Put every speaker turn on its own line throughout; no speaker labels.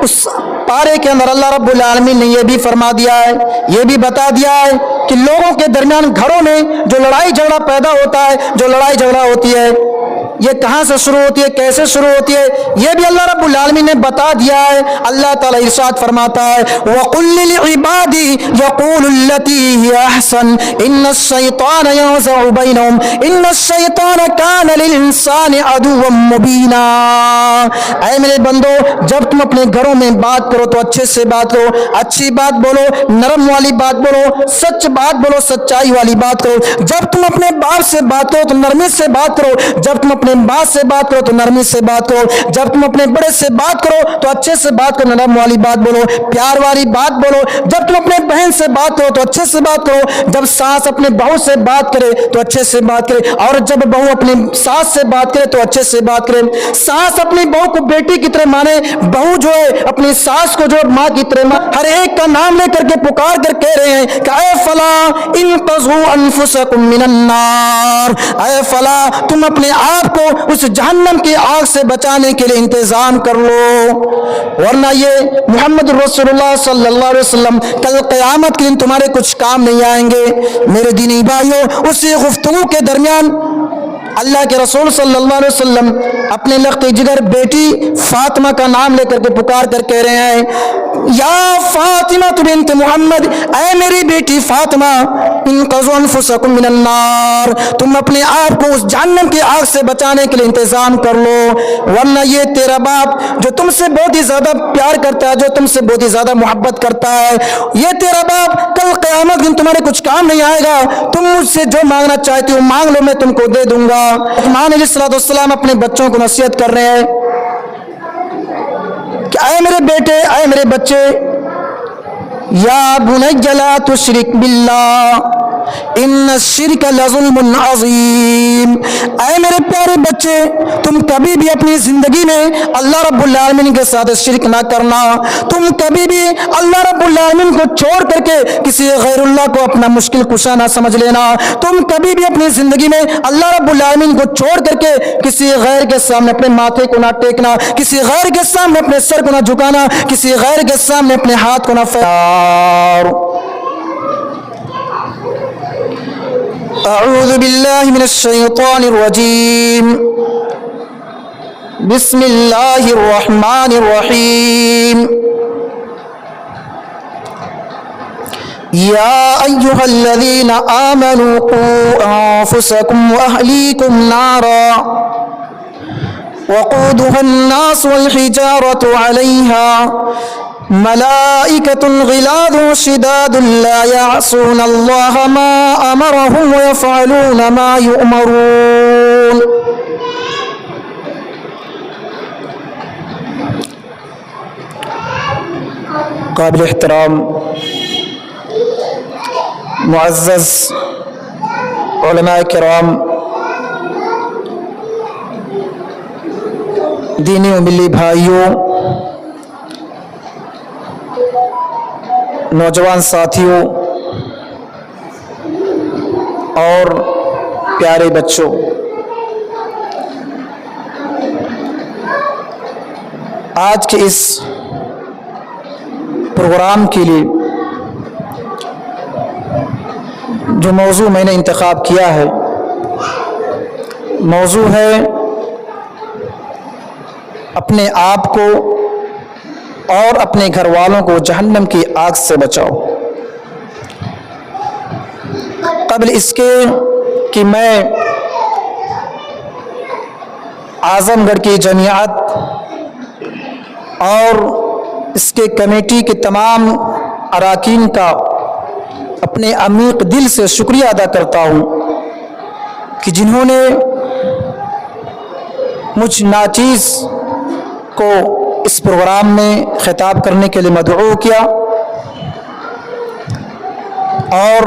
اس پارے کے اندر اللہ رب العالمین نے یہ بھی فرما دیا ہے، یہ بھی بتا دیا ہے کہ لوگوں کے درمیان گھروں میں جو لڑائی جھگڑا پیدا ہوتا ہے، جو لڑائی جھگڑا ہوتی ہے، یہ کہاں سے شروع ہوتی ہے، کیسے شروع ہوتی ہے، یہ بھی اللہ رب العالمین نے بتا دیا ہے۔ اللہ تعالیٰ ارشاد فرماتا ہے وَقُلْ لِلْعِبَادِ يَقُولُوا الَّتِي هِيَ أَحْسَنُ إِنَّ الشَّيْطَانَ يَنزَغُ بَيْنَهُمْ إِنَّ الشَّيْطَانَ كَانَ لِلْإِنسَانِ عَدُوًّا مُبِينًا۔ اے میرے بندو، جب تم اپنے گھروں میں بات کرو تو اچھے سے بات کرو، اچھی بات بولو، نرم والی بات بولو، سچ بات بولو، سچائی والی بات کرو۔ جب تم اپنے باپ سے بات کرو تو نرمی سے بات کرو، جب تم اپنے ماں سے بات کرو تو نرمی سے بات کرو، جب تم اپنے بڑے سے بات کرو تو اچھے سے بات کرو، نرم والی بات بولو، پیار والی بات بولو، جب تم اپنے بہن سے بات کرو تو اچھے سے بات کرو، جب ساس اپنے بہو سے بات کرے تو اچھے سے بات کرے، اور جب بہو اپنی ساس سے بات کرے تو اچھے سے بات کرے۔ ساس اپنی بہو کو بیٹی کی طرح مانے، بہو جو ہے اپنی ساس کو جو ماں کی طرح مانے۔ ہر ایک کا نام لے کر کے پکار کر کہہ رہے ہیں کہ اے فلاں انقذوا انفسکم من النار، اے فلاں تم اپنے آپ کو اس جہنم کی آگ سے بچانے کے لیے انتظام کر لو، ورنہ یہ محمد رسول اللہ صلی اللہ علیہ وسلم کل قیامت کے دن تمہارے کچھ کام نہیں آئیں گے۔ میرے دینی بھائیوں، اسی گفتگو کے درمیان اللہ کے رسول صلی اللہ علیہ وسلم اپنے لخت جگر بیٹی فاطمہ کا نام لے کر کے پکار کر کہہ رہے ہیں یا فاطمہ بنت محمد، اے میری بیٹی فاطمہ، انقذوا انفسکم من النار، تم اپنے آپ کو اس جہنم کی آگ سے بچانے کے لیے انتظام کر لو، ورنہ یہ تیرا باپ جو تم سے بہت ہی زیادہ پیار کرتا ہے، جو تم سے بہت ہی زیادہ محبت کرتا ہے، یہ تیرا باپ کل قیامت دن تمہارے کچھ کام نہیں آئے گا، تم مجھ سے جو مانگنا چاہتی ہو مانگ لو، میں تم کو دے دوں گا۔ ماں علیہ السلام اپنے بچوں کو نصیحت کر رہے ہیں کہ اے میرے بیٹے، اے میرے بچے، یا بنی لا تشرک باللہ ان الشرک لظلم عظیم، اے میرے پیارے بچے، تم کبھی بھی اپنی زندگی میں اللہ رب العالمین کے ساتھ شرک نہ کرنا، تم کبھی بھی اللہ رب العالمین کو چھوڑ کر کے کسی غیر اللہ کو اپنا مشکل کشا نہ سمجھ لینا، تم کبھی بھی اپنی زندگی میں اللہ رب العالمین کو چھوڑ کر کے کسی غیر کے سامنے اپنے ماتھے کو نہ ٹیکنا، کسی غیر کے سامنے اپنے سر کو نہ جھکانا، کسی غیر کے سامنے اپنے ہاتھ کو نہ پھیلانا۔ اعوذ باللہ من الشیطان الرجیم، بسم اللہ الرحمن الرحیم، یا ایہا الذین آمنوا قوا انفسکم واہلیکم نارا وقودها الناس والحجارة عليها ملائكة غلاظ شداد لا يعصون الله ما أمرهم ويفعلون ما يؤمرون۔ قابل احترام معزز علماء کرام، دینی و ملی بھائیوں، نوجوان ساتھیوں اور پیارے بچوں، آج کے اس پروگرام کے لیے جو موضوع میں نے انتخاب کیا ہے، موضوع ہے اپنے آپ کو اور اپنے گھر والوں کو جہنم کی آگ سے بچاؤ۔ قبل اس کے کہ میں اعظم گڑھ کی جمعیت اور اس کے کمیٹی کے تمام اراکین کا اپنے عمیق دل سے شکریہ ادا کرتا ہوں کہ جنہوں نے مجھ ناچیز کو اس پروگرام میں خطاب کرنے کے لیے مدعو کیا، اور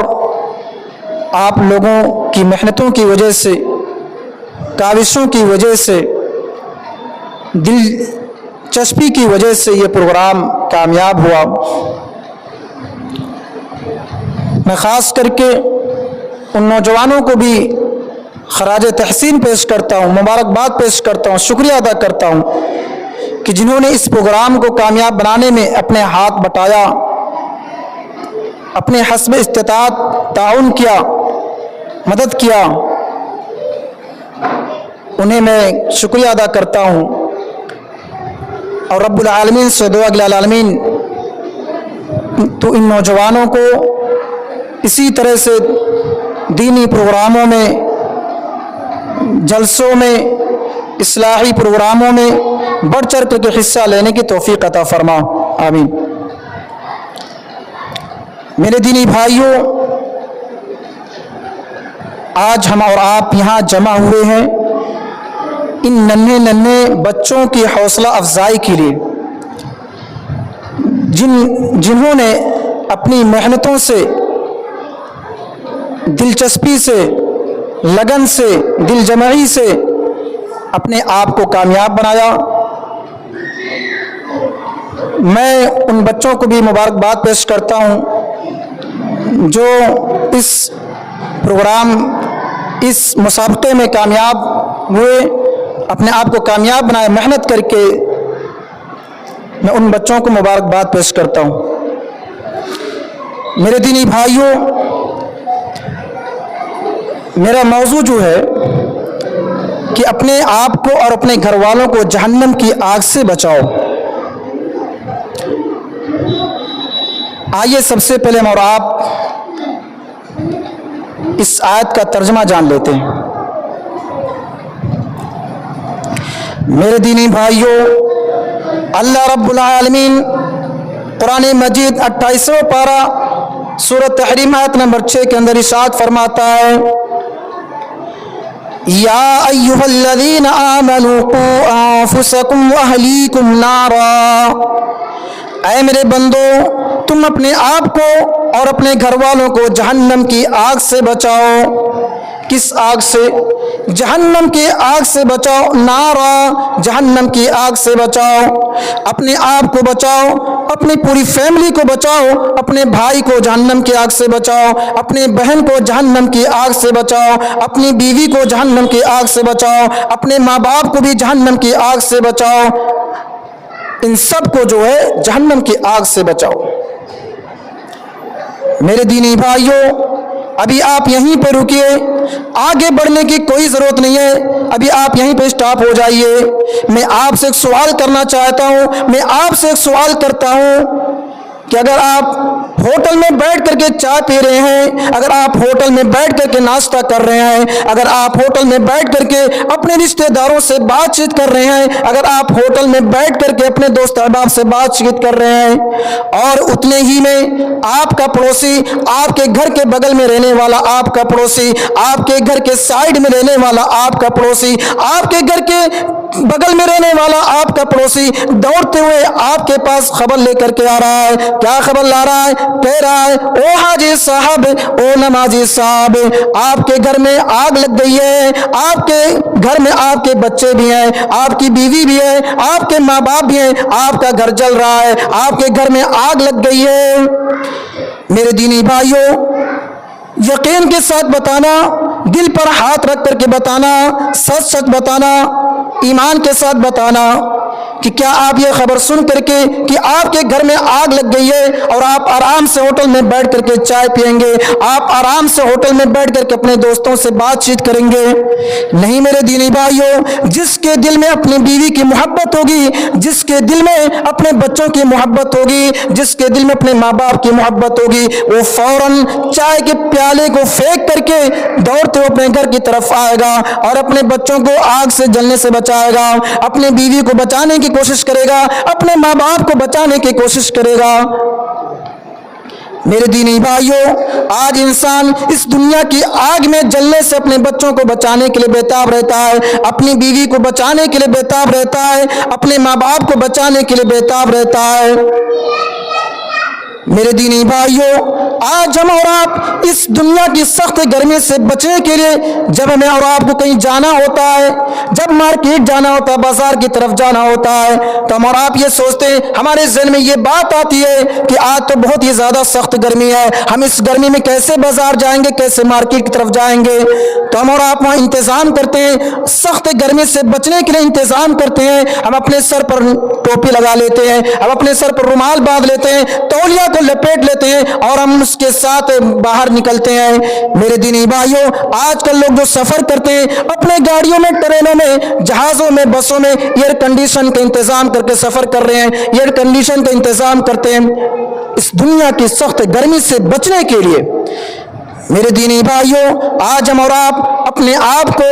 آپ لوگوں کی محنتوں کی وجہ سے، کاوشوں کی وجہ سے، دلچسپی کی وجہ سے یہ پروگرام کامیاب ہوا۔ میں خاص کر کے ان نوجوانوں کو بھی خراج تحسین پیش کرتا ہوں، مبارکباد پیش کرتا ہوں، شکریہ ادا کرتا ہوں کہ جنہوں نے اس پروگرام کو کامیاب بنانے میں اپنے ہاتھ بٹایا، اپنے حسب استطاعت تعاون کیا، مدد کیا، انہیں میں شکریہ ادا کرتا ہوں۔ اور رب العالمین سے دعا کہ العالمین تو ان نوجوانوں کو اسی طرح سے دینی پروگراموں میں، جلسوں میں، اصلاحی پروگراموں میں بڑھ چڑھ کر کے حصہ لینے کی توفیق عطا فرما، آمین۔ میرے دینی بھائیوں، آج ہم اور آپ یہاں جمع ہوئے ہیں ان ننھے بچوں کی حوصلہ افزائی کے لیے، جنہوں نے اپنی محنتوں سے، دلچسپی سے، لگن سے، دل جمعی سے اپنے آپ کو کامیاب بنایا۔ میں ان بچوں کو بھی مبارکباد پیش کرتا ہوں جو اس پروگرام، اس مسابقے میں کامیاب ہوئے، اپنے آپ کو کامیاب بنائے محنت کر کے۔ میں ان بچوں کو مبارکباد پیش کرتا ہوں۔ میرے دینی بھائیوں، میرا موضوع جو ہے کہ اپنے آپ کو اور اپنے گھر والوں کو جہنم کی آگ سے بچاؤ۔ آئیے سب سے پہلے ہم اور آپ اس آیت کا ترجمہ جان لیتے ہیں۔ میرے دینی بھائیوں، اللہ رب العالمین قرآن مجید 28واں پارہ سورۃ تحریم آیت نمبر 6 کے اندر ارشاد فرماتا ہے، یا ایھا الذین آمنوا قوا انفسکم واہلیکم نارا، اے میرے بندو تم اپنے آپ کو اور اپنے گھر والوں کو جہنم کی آگ سے بچاؤ۔ کس آگ سے؟ جہنم کی آگ سے بچاؤ، نارا، جہنم کی آگ سے بچاؤ۔ اپنے آپ کو بچاؤ، اپنی پوری فیملی کو بچاؤ، اپنے بھائی کو جہنم کی آگ سے بچاؤ، اپنے بہن کو جہنم کی آگ سے بچاؤ، اپنی بیوی کو جہنم کی آگ سے بچاؤ، اپنے ماں باپ کو بھی جہنم کی آگ سے بچاؤ، ان سب کو جو ہے جہنم کی آگ سے بچاؤ۔ میرے دینی بھائیوں، ابھی آپ یہیں پہ رکیے، آگے بڑھنے کی کوئی ضرورت نہیں ہے، ابھی آپ یہیں پہ اسٹاپ ہو جائیے۔ میں آپ سے ایک سوال کرنا چاہتا ہوں، میں آپ سے ایک سوال کرتا ہوں کہ اگر آپ ہوٹل میں بیٹھ کر کے چائے پی رہے ہیں، اگر آپ ہوٹل میں بیٹھ کر کے ناشتہ کر رہے ہیں، اگر آپ ہوٹل میں بیٹھ کر کے اپنے رشتہ داروں سے بات چیت کر رہے ہیں، اگر آپ ہوٹل میں بیٹھ کر کے اپنے دوست احباب سے بات چیت کر رہے ہیں، اور اتنے ہی میں آپ کا پڑوسی، آپ کے گھر کے بغل میں رہنے والا آپ کا پڑوسی، آپ کے گھر کے سائیڈ میں رہنے والا آپ کا پڑوسی، آپ کے گھر کے بغل میں رہنے والا آپ کا پڑوسی دوڑتے ہوئے آپ کے پاس خبر لے کر کے آ رہا ہے، کیا خبر لا رہا ہے؟ کہہ رہا ہے، او حاجی صاحب، او نمازی صاحب، آپ کے گھر میں آگ لگ گئی ہے، آپ کے گھر میں آپ کے بچے بھی ہیں، آپ کی بیوی بھی ہے، آپ کے ماں باپ بھی ہیں، آپ کا گھر جل رہا ہے، آپ کے گھر میں آگ لگ گئی ہے۔ میرے دینی بھائیوں، یقین کے ساتھ بتانا، دل پر ہاتھ رکھ کر کے بتانا، سچ سچ بتانا، ایمان کے ساتھ بتانا کہ کیا آپ یہ خبر سن کر کے کہ آپ کے گھر میں آگ لگ گئی ہے اور آپ آرام سے ہوٹل میں بیٹھ کر کے چائے پئیں گے، آپ آرام سے ہوٹل میں بیٹھ کر کے اپنے دوستوں سے بات چیت کریں گے؟ نہیں میرے دینی بھائیوں، جس کے دل میں اپنی بیوی کی محبت ہوگی، جس کے دل میں اپنے بچوں کی محبت ہوگی، جس کے دل میں اپنے ماں باپ کی محبت ہوگی، وہ فوراً چائے کے پیالے کو پھینک کر کے دوڑتے ہوئے اپنے گھر کی طرف آئے گا اور اپنے بچوں کو آگ سے جلنے سے بچائے گا، اپنے بیوی کو بچانے کی کوشش کرے گا، اپنے ماں باپ کو بچانے کی کوشش کرے گا۔ میرے دینی بھائیوں، آج انسان اس دنیا کی آگ میں جلنے سے اپنے بچوں کو بچانے کے لیے بےتاب رہتا ہے، اپنی بیوی کو بچانے کے لیے بےتاب رہتا ہے، اپنے ماں باپ کو بچانے کے لیے بےتاب رہتا ہے۔ میرے دینی بھائیوں، آج ہم اور آپ اس دنیا کی سخت گرمی سے بچنے کے لیے جب ہمیں اور آپ کو کہیں جانا ہوتا ہے، جب مارکیٹ جانا ہوتا ہے، بازار کی طرف جانا ہوتا ہے، تو ہم اور آپ یہ سوچتے ہیں، ہمارے ذہن میں یہ بات آتی ہے کہ آج تو بہت ہی زیادہ سخت گرمی ہے، ہم اس گرمی میں کیسے بازار جائیں گے، کیسے مارکیٹ کی طرف جائیں گے؟ تو ہم اور آپ وہاں انتظام کرتے ہیں، سخت گرمی سے بچنے کے لیے انتظام کرتے ہیں، ہم اپنے سر پر ٹوپی لگا لیتے ہیں، ہم اپنے سر پر رومال باندھ لیتے ہیں، تولیہ کو لپیٹ لیتے ہیں اور ہم اس کے ساتھ باہر نکلتے ہیں۔ میرے دینی بھائیوں، آج کل لوگ جو سفر کرتے ہیں اپنے گاڑیوں میں، ٹرینوں میں، جہازوں میں، بسوں میں ایئر کنڈیشن کا انتظام کر کے سفر کر رہے ہیں، ایئر کنڈیشن کا انتظام کرتے ہیں اس دنیا کی سخت گرمی سے بچنے کے لیے۔ میرے دینی بھائیوں، آج ہم اور آپ اپنے آپ کو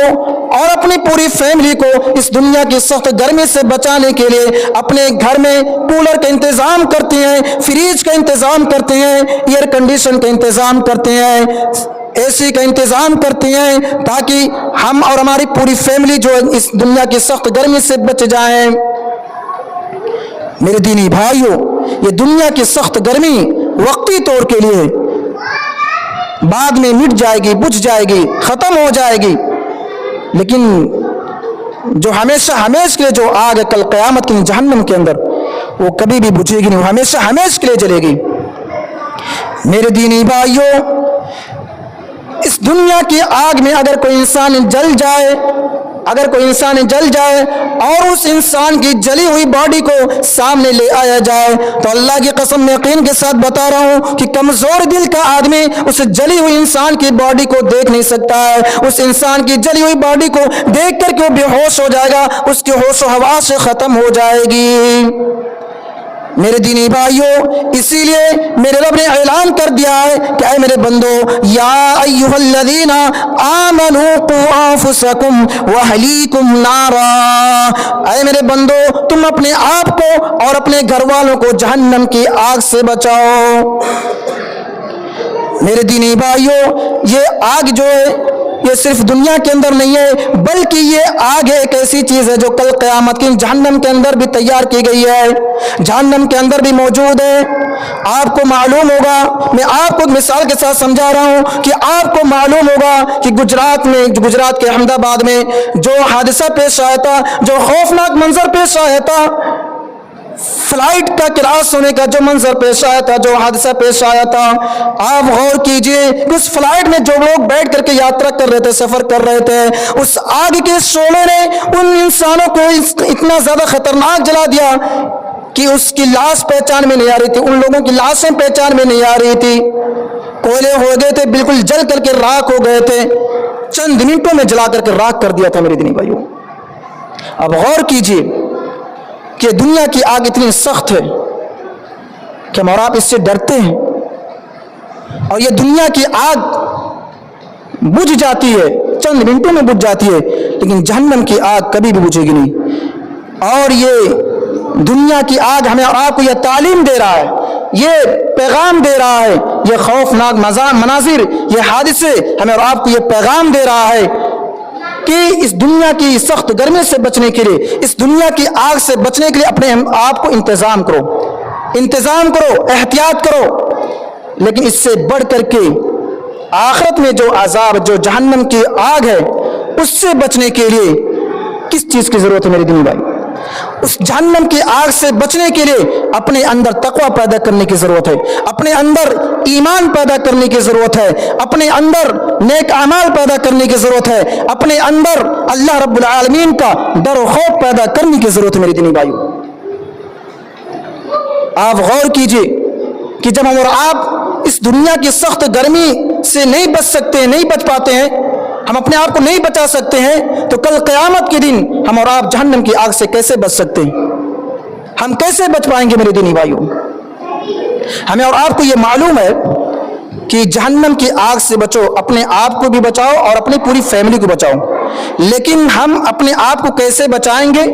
اور اپنی پوری فیملی کو اس دنیا کی سخت گرمی سے بچانے کے لیے اپنے گھر میں کولر کا انتظام کرتے ہیں، فریج کا انتظام کرتے ہیں، ایئر کنڈیشن کا انتظام کرتے ہیں، اے سی کا انتظام کرتے ہیں، تاکہ ہم اور ہماری پوری فیملی جو اس دنیا کی سخت گرمی سے بچ جائیں۔ میرے دینی بھائیوں، یہ دنیا کی سخت گرمی وقتی طور کے لیے بعد میں مٹ جائے گی، بجھ جائے گی، ختم ہو جائے گی، لیکن جو ہمیشہ ہمیشہ کے لیے جو آگ ہے کل قیامت کی جہنم کے اندر، وہ کبھی بھی بجھے گی نہیں، وہ ہمیشہ ہمیشہ کے لیے جلے گی۔ میرے دینی بھائیوں، اس دنیا کی آگ میں اگر کوئی انسان جل جائے، اگر کوئی انسان جل جائے اور اس انسان کی جلی ہوئی باڈی کو سامنے لے آیا جائے، تو اللہ کی قسم میں یقین کے ساتھ بتا رہا ہوں کہ کمزور دل کا آدمی اس جلی ہوئی انسان کی باڈی کو دیکھ نہیں سکتا ہے، اس انسان کی جلی ہوئی باڈی کو دیکھ کر کے وہ بے ہوش ہو جائے گا، اس کی ہوش و حواس سے ختم ہو جائے گی۔ میرے دینی بھائیوں، اسی لیے میرے رب نے اعلان کر دیا ہے کہ اے میرے بندو، یا ایھا الذین آمنوا قوا انفسکم واہلیکم نارا، اے میرے بندو تم اپنے آپ کو اور اپنے گھر والوں کو جہنم کی آگ سے بچاؤ۔ میرے دینی بھائیوں، یہ آگ جو ہے یہ صرف دنیا کے اندر نہیں ہے، بلکہ یہ آگ ایک ایسی چیز ہے جو کل قیامت کی جہنم کے اندر بھی تیار کی گئی ہے، جہنم کے اندر بھی موجود ہے۔ آپ کو معلوم ہوگا، میں آپ کو مثال کے ساتھ سمجھا رہا ہوں کہ آپ کو معلوم ہوگا کہ گجرات کے احمد آباد میں جو حادثہ پیش آیا تھا، جو خوفناک منظر پیش آیا تھا، فلائٹ کا کراش ہونے کا جو منظر پیش آیا تھا، جو حادثہ پیش آیا تھا، آپ غور کیجئے کہ اس فلائٹ میں جو لوگ بیٹھ کر کے یاترا کر رہے تھے، سفر کر رہے تھے، اس آگ کے شعلے نے ان انسانوں کو اتنا زیادہ خطرناک جلا دیا کہ اس کی لاش پہچان میں نہیں آ رہی تھی، ان لوگوں کی لاشیں پہچان میں نہیں آ رہی تھی، کوئلے ہو گئے تھے، بالکل جل کر کے راکھ ہو گئے تھے، چند منٹوں میں جلا کر کے راکھ کر دیا تھا۔ میرے دینی بھائیوں، اب غور کیجئے کہ دنیا کی آگ اتنی سخت ہے کہ ہم اور آپ اس سے ڈرتے ہیں، اور یہ دنیا کی آگ بجھ جاتی ہے، چند منٹوں میں بجھ جاتی ہے، لیکن جہنم کی آگ کبھی بھی بجھے گی نہیں۔ اور یہ دنیا کی آگ ہمیں اور آپ کو یہ تعلیم دے رہا ہے، یہ پیغام دے رہا ہے، یہ خوفناک مناظر، یہ حادثے ہمیں اور آپ کو یہ پیغام دے رہا ہے کہ اس دنیا کی سخت گرمی سے بچنے کے لیے، اس دنیا کی آگ سے بچنے کے لیے اپنے آپ کو انتظام کرو، احتیاط کرو، لیکن اس سے بڑھ کر کے آخرت میں جو عذاب، جو جہنم کی آگ ہے، اس سے بچنے کے لیے کس چیز کی ضرورت ہے میرے دینی بھائی؟ اس جہنم کی آگ سے بچنے کے لیے اپنے اندر تقوی پیدا کرنے کی ضرورت ہے، اپنے اندر ایمان پیدا کرنے کی ضرورت ہے، اپنے اندر نیک اعمال پیدا کرنے کی ضرورت ہے، اپنے اندر اللہ رب العالمین کا ڈر و خوف پیدا کرنے کی ضرورت ہے میرے دینی بھائیوں۔ آپ غور کیجئے کہ جب ہم اور آپ اس دنیا کی سخت گرمی سے نہیں بچ سکتے، نہیں بچ پاتے ہیں، ہم اپنے آپ کو نہیں بچا سکتے ہیں، تو کل قیامت کے دن ہم اور آپ جہنم کی آگ سے کیسے بچ سکتے ہیں؟ ہم کیسے بچ پائیں گے میرے دینی بھائیوں؟ ہمیں اور آپ کو یہ معلوم ہے کہ جہنم کی آگ سے بچو، اپنے آپ کو بھی بچاؤ اور اپنی پوری فیملی کو بچاؤ، لیکن ہم اپنے آپ کو کیسے بچائیں گے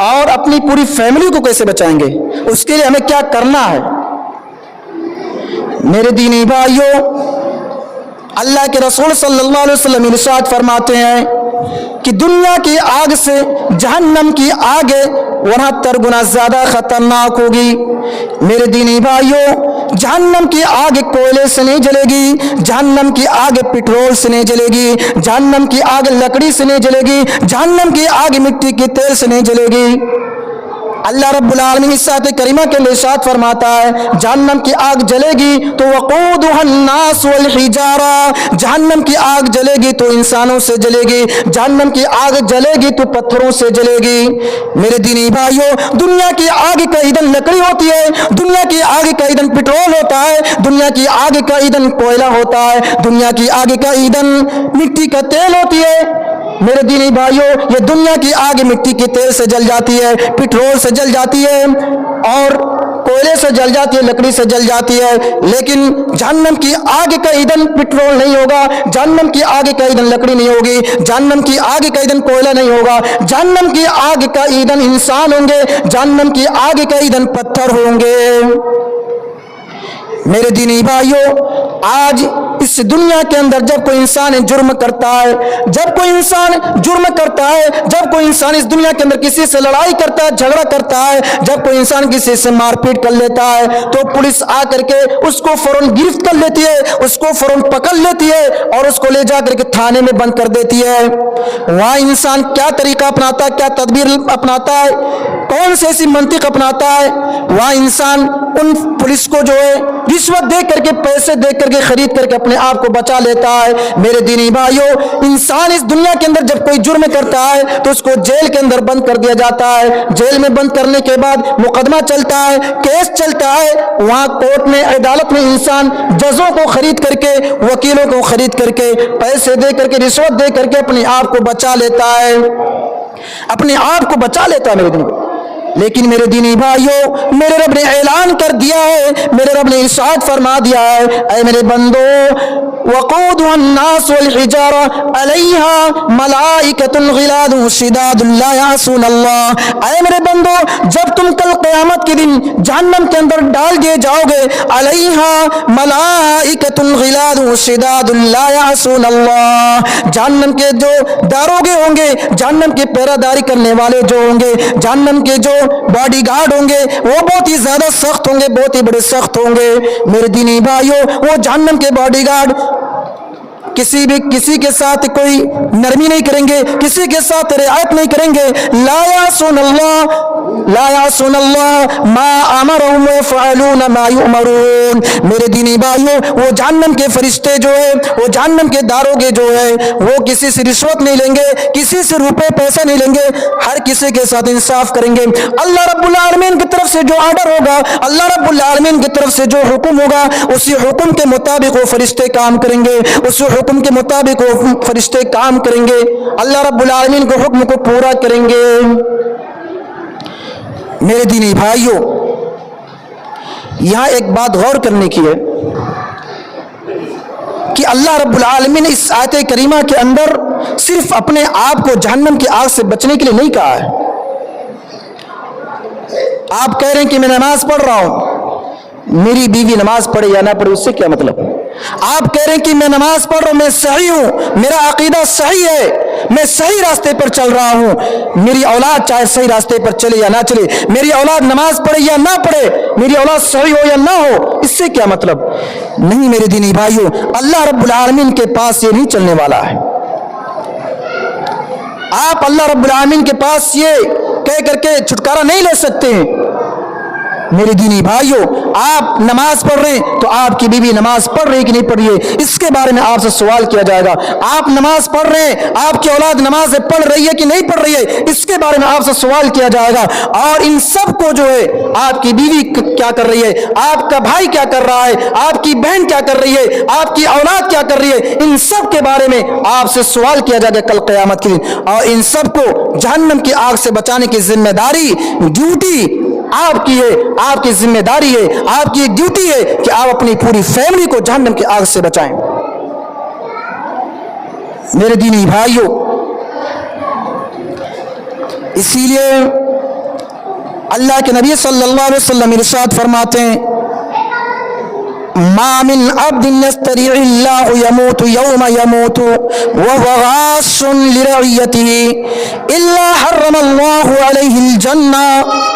اور اپنی پوری فیملی کو کیسے بچائیں گے؟ اس کے لیے ہمیں کیا کرنا ہے؟ میرے دینی بھائیوں، अल्लाह के रसूल सल्लल्लाहु अलैहि वसल्लम इरशाद फरमाते हैं कि दुनिया की आग से जहन्नम की आग 69 गुना ज्यादा खतरनाक होगी। मेरे दीनी भाइयों, जहन्नम की आग कोयले से नहीं जलेगी, जहन्नम की आग पेट्रोल से नहीं जलेगी, जहन्नम की आग लकड़ी से नहीं जलेगी, जहन्नम की आग मिट्टी के तेल से नहीं जलेगी। अल्लाह रब्बुल आलमीन इस आयत करीमा के लिए इरशाद फरमाता है, जहन्नम की आग जलेगी तो वक़ूदुहन नास वल हिजारा, जहन्नम की आग जलेगी तो इंसानों से जलेगी, जहन्नम की आग जलेगी तो पत्थरों से जलेगी। मेरे दीनी भाइयों, दुनिया की आग का ईंधन लकड़ी होती है, दुनिया की आग का ईंधन पेट्रोल होता है, दुनिया की आग का ईंधन कोयला होता है, दुनिया की आग का ईंधन मिट्टी का तेल होती है। मेरे दीनी भाइयों, ये दुनिया की आग मिट्टी के तेल से जल जाती है, पेट्रोल से जल जाती है और कोयले से जल जाती है, लकड़ी से जल जाती है। लेकिन जहन्नम की आग का ईंधन पेट्रोल नहीं होगा, जहन्नम की आग का ईंधन लकड़ी नहीं होगी, जहन्नम की आग का ईंधन कोयला नहीं होगा, जहन्नम की आग का ईंधन इंसान होंगे, जहन्नम की आग का ईंधन पत्थर होंगे। मेरे दीनी भाइयों, आज इस दुनिया के अंदर जब कोई इंसान जुर्म करता है, जब कोई इंसान जुर्म करता है, जब कोई इंसान इस दुनिया के अंदर किसी से लड़ाई करता है, झगड़ा करता है, जब कोई इंसान किसी से मारपीट कर लेता है, तो पुलिस आकर के उसको फौरन गिरफ्त कर लेती है, उसको फौरन पकड़ लेती है और उसको ले जाकर के थाने में बंद कर देती है। वहाँ इंसान क्या तरीका अपनाता है, क्या तदबीर अपनाता है, कौन सी ऐसी मंतिक अपनाता है, वहाँ इंसान उन पुलिस को जो है रिश्वत दे करके, पैसे दे करके, खरीद करके अपने आप को बचा लेता है। मेरे दीनी भाइयों, इंसान इस दुनिया के अंदर जब कोई जुर्म करता है तो उसको जेल के अंदर बंद कर दिया जाता है। जेल में बंद करने के बाद मुकदमा चलता है, केस चलता है, वहां कोर्ट में, अदालत में इंसान जजों को खरीद करके, वकीलों को खरीद करके, पैसे दे करके, रिश्वत दे करके अपने आप को बचा लेता है, अपने आप को बचा लेता है। मेरे दीनी, लेकिन मेरे दीनी भाइयों, मेरे रब ने ऐलान कर दिया है, मेरे रब ने इरशाद फरमा दिया है, ऐ मेरे बंदो, वक़ूदुहन नास वल हिजारा अलैहा मलाइकतुन गिलादुन शिदादुन ला यासून अल्लाह। ऐ मेरे बंदो, जब तुम कल क़यामत के दिन जहन्नम के अंदर डाल दिए जाओगे, अलैहा मलाइकतुन गिलादुन शिदादुन ला यासून अल्लाह, जहन्नम के जो दारोगे होंगे, जहन्नम की पहरादारी करने वाले जो होंगे, जहन्नम के जो बॉडीगार्ड होंगे, वो बहुत ही ज्यादा सख्त होंगे, बहुत ही बड़े सख्त होंगे। मेरे दीनी भाइयों, वो जहन्नम के बॉडीगार्ड किसी के साथ कोई नरमी नहीं करेंगे, किसी के साथ रियायत नहीं करेंगे। ला यासून अल्लाह मा अमरहुम यफ़अलून मा युअमरून। मेरे दीनी भाइयों, वो जहन्नम के फरिश्ते जो है, वो जहन्नम के दारोगे जो है, वो किसी से रिश्वत नहीं लेंगे, किसी से रुपए पैसा नहीं लेंगे, हर किसी के साथ इंसाफ करेंगे। अल्लाह रब्बुल आलमीन की तरफ से जो ऑर्डर होगा, अल्लाह रब्बुल आलमीन की तरफ से जो हुक्म होगा, उसी हुक्म के मुताबिक वो फरिश्ते काम करेंगे, उसी हुक्म के मुताबिक वो फरिश्ते काम करेंगे, अल्लाह रब्बुल आलमीन के हुक्म को पूरा करेंगे। मेरे दीनी भाइयों, यहां एक बात गौर करने की है कि अल्लाह रब्बुल आलमीन ने इस आयत करीमा के अंदर सिर्फ अपने आप को जहन्नम की आग से बचने के लिए नहीं कहा है। आप कह रहे हैं कि मैं नमाज पढ़ रहा हूं, मेरी बीवी नमाज पढ़े या ना पढ़े उससे क्या मतलब। आप कह रहे हैं कि मैं नमाज पढ़ रहा हूं, मैं सही हूं, मेरा अकीदा सही है, मैं सही रास्ते पर चल रहा हूं, मेरी औलाद चाहे सही रास्ते पर चले या ना चले, मेरी औलाद नमाज पढ़े या ना पढ़े, मेरी औलाद सही हो या ना हो, इससे क्या मतलब। नहीं मेरे दीनी भाइयों, अल्लाह रब्बुल आलमीन के पास ये नहीं चलने वाला है। आप अल्लाह रब्बुल आलमीन के पास ये कह करके छुटकारा नहीं ले सकते हैं। मेरे दीनी भाइयों, आप नमाज पढ़ रहे हैं तो आपकी बीवी नमाज पढ़ रही है कि नहीं पढ़ रही है, इसके बारे में आपसे सवाल किया जाएगा। आप नमाज पढ़ रहे हैं, आपकी औलाद नमाज पढ़ रही है कि नहीं पढ़ रही है, इसके बारे में आपसे सवाल किया जाएगा। और इन सब को जो है, आपकी बीवी क्या कर रही है, आपका भाई क्या कर रहा है, आपकी बहन क्या कर रही है, आपकी औलाद क्या कर रही है, इन सब के बारे में आपसे सवाल किया जाएगा कल क़यामत के दिन। और इन सब को जहन्नम की आग से बचाने की जिम्मेदारी, ड्यूटी आपकी है, आपकी जिम्मेदारी है, आपकी ड्यूटी है कि आप अपनी पूरी फैमिली को जहन्नम की आग से बचाएं। मेरे दीनी भाइयों, इसीलिए अल्लाह के नबी सल्लल्लाहु अलैहि वसल्लम इरशाद फरमाते हैं, ما मिन अब्दिन यस्तरीउल्लाहु यमूतु यौम यमूतु व हुवा गाशुन लिरइयतिही इल्ला हर्रमल्लाहु अलैहिल जन्नह।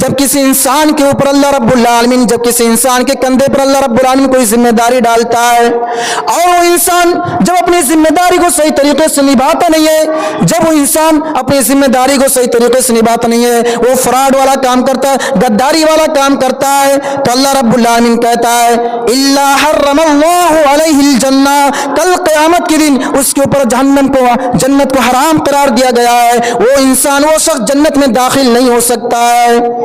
जब किसी इंसान के ऊपर अल्लाह रब्बुल आलमीन, जब किसी इंसान के कंधे पर अल्लाह रब्बुल आलमीन कोई जिम्मेदारी डालता है और वो इंसान जब अपनी जिम्मेदारी को सही तरीके से निभाता नहीं है, जब वो इंसान अपनी जिम्मेदारी को सही तरीके से निभाता नहीं है, वो फ्रॉड वाला काम करता है, गद्दारी वाला काम करता है, तो अल्लाह रब्बुल आलमीन कहता है इल्ला हर्रमल्लाहु अलैहिल जन्नह, कल क़यामत के दिन उसके ऊपर जहन्नम को, जन्नत को हराम करार दिया गया है। वो इंसान, वो शख्स जन्नत में दाखिल नहीं हो सकता है।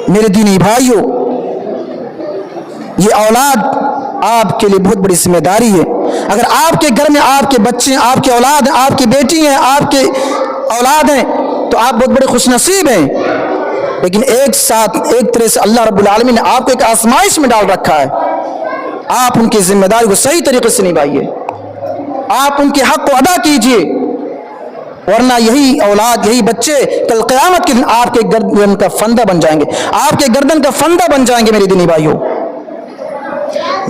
मेरे दीनी भाइयों, ये औलाद आपके लिए बहुत बड़ी जिम्मेदारी है। अगर आपके घर में आपके बच्चे, आपके औलाद, आपकी बेटी हैं, आपके औलाद हैं, तो आप बहुत बड़े खुशनसीब हैं। लेकिन एक साथ, एक तरह से अल्लाह रब्बुल आलमीन ने आपको एक आजमाइश में डाल रखा है। आप उनकी जिम्मेदारी को सही तरीके से निभाइए, आप उनके हक को अदा कीजिए, वरना यही औलाद, यही बच्चे कल क़यामत के दिन आपके गर्दन का फंदा बन जाएंगे, आपके गर्दन का फंदा बन जाएंगे। मेरे दीनी भाइयों,